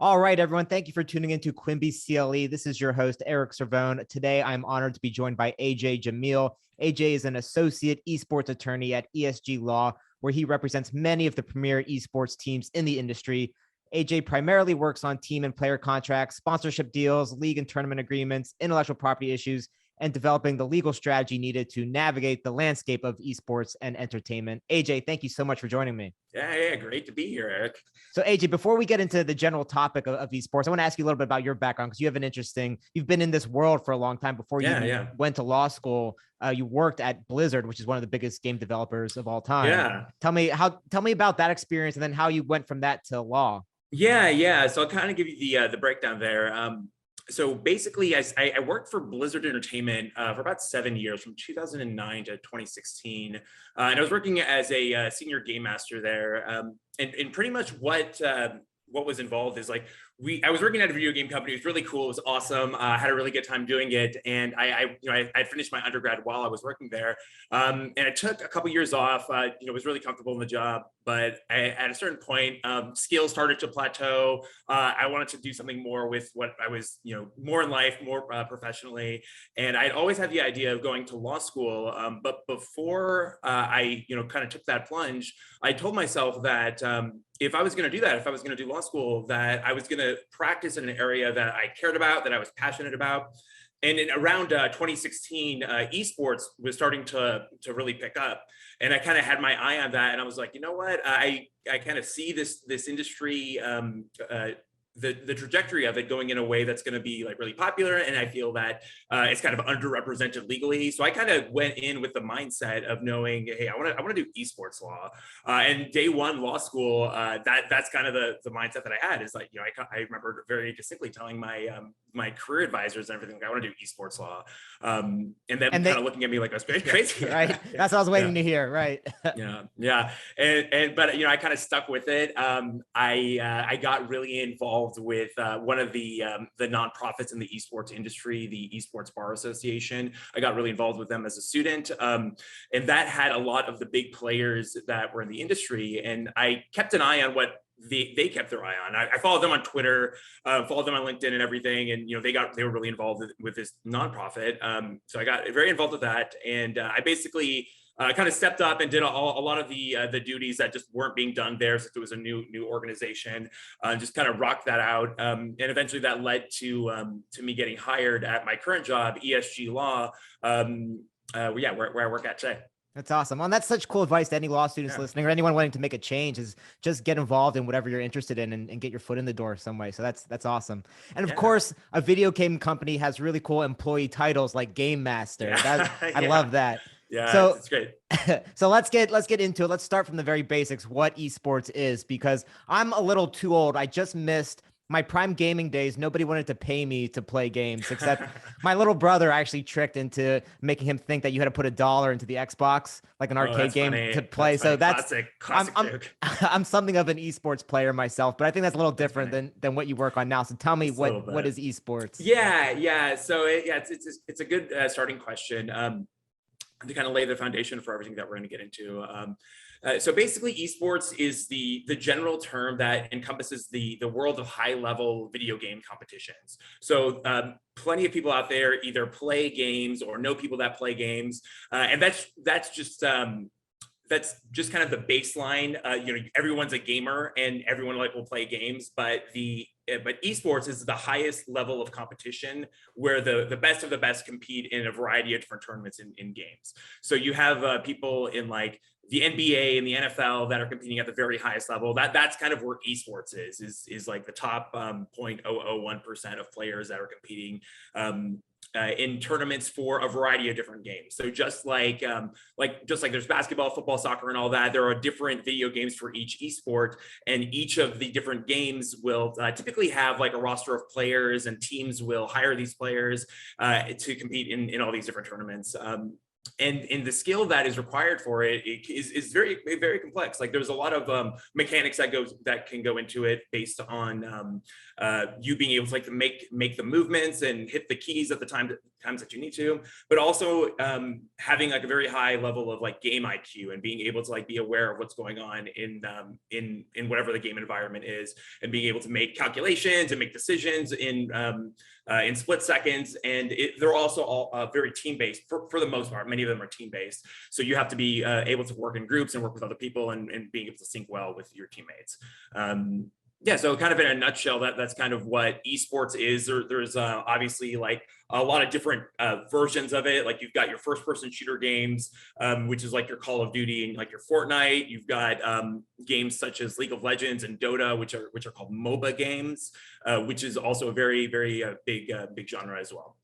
All right, everyone. Thank you for tuning into Quimbee CLE. This is your host, Eric Servone. Today, I'm honored to be joined by AJ Jamil. AJ is an associate esports attorney at ESG Law, where he represents many of the premier esports teams in the industry. AJ primarily works on team and player contracts, sponsorship deals, league and tournament agreements, intellectual property issues, and developing the legal strategy needed to navigate the landscape of esports and entertainment. AJ, thank you so much for joining me. Yeah, great to be here, Eric. So AJ, before we get into the general topic of esports, I want to ask you a little bit about your background because you've been in this world for a long time. Before you went to law school, you worked at Blizzard, which is one of the biggest game developers of all time. Yeah. Tell me about that experience and then how you went from that to law. Yeah. So I'll kind of give you the breakdown there. So basically, I worked for Blizzard Entertainment for about 7 years, from 2009 to 2016. And I was working as a senior game master there. And pretty much what was involved is I was working at a video game company. It was really cool. It was awesome. I had a really good time doing it. And I finished my undergrad while I was working there. And I took a couple years off, was really comfortable in the job. But at a certain point, skills started to plateau. I wanted to do something more with what I was, more in life, more professionally. And I'd always had the idea of going to law school. But before I, kind of took that plunge, I told myself that if I was going to do that, if I was going to do law school, that I was going to practice in an area that I cared about, that I was passionate about. And in around 2016, esports was starting to really pick up. And I kind of had my eye on that. And I was like, you know what, I kind of see this industry, the trajectory of it going in a way that's going to be really popular. And I feel that it's kind of underrepresented legally. So I kind of went in with the mindset of knowing, hey, I want to do esports law. And day one law school, that's kind of the mindset that I had is I remember very distinctly telling my career advisors and everything, I want to do esports law. And then kind of looking at me like I was crazy. Right. That's what I was waiting to hear. Right. Yeah. But I kind of stuck with it. I got really involved with one of the nonprofits in the esports industry, the Esports Bar Association. I got really involved with them as a student. And that had a lot of the big players that were in the industry. And I kept an eye on what they kept their eye on. I followed them on Twitter, followed them on LinkedIn and everything. And, they were really involved with this nonprofit. So I got very involved with that. And I basically kind of stepped up and did a lot of the duties that just weren't being done there since it was a new organization. Just kind of rocked that out, and eventually that led to me getting hired at my current job, ESG Law, where I work at today. That's awesome. Well, that's such cool advice to any law students listening or anyone wanting to make a change is just get involved in whatever you're interested in and get your foot in the door some way. So that's awesome. And of course, a video game company has really cool employee titles like Game Master. I love that. Yeah, so it's great. So let's get into it. Let's start from the very basics, what esports is, because I'm a little too old. I just missed my prime gaming days. Nobody wanted to pay me to play games, except my little brother actually tricked into making him think that you had to put $1 into the Xbox, like an arcade game to play. That's so classic I'm something of an esports player myself, but I think that's a little different than what you work on now. So tell me what is esports? Yeah. So it's a good starting question. To kind of lay the foundation for everything that we're going to get into. So basically, esports is the general term that encompasses the world of high-level video game competitions. So plenty of people out there either play games or know people that play games, and that's just kind of the baseline. Everyone's a gamer and everyone will play games, but esports is the highest level of competition where the best of the best compete in a variety of different tournaments in games. So you have people in the NBA and the NFL that are competing at the very highest level. That's kind of where esports is like the top 0.001% of players that are competing in tournaments for a variety of different games. So just like there's basketball, football, soccer, and all that, there are different video games for each esport, and each of the different games will typically have a roster of players, and teams will hire these players to compete in all these different tournaments. And the skill that is required for it is very, very complex. There's a lot of mechanics that can go into it based on you being able to make the movements and hit the keys at the times that you need to, but also having like a very high level of like game IQ and being able to like be aware of what's going on in whatever the game environment is, and being able to make calculations and make decisions in split seconds. And they're also all very team-based for the most part. Many of them are team-based. So you have to be able to work in groups and work with other people and being able to sync well with your teammates. Yeah, so kind of in a nutshell, that's kind of what esports is. There's obviously like a lot of different versions of it. Like you've got your first-person shooter games, which is like your Call of Duty and like your Fortnite. You've got games such as League of Legends and Dota, which are called MOBA games, which is also a very big genre as well.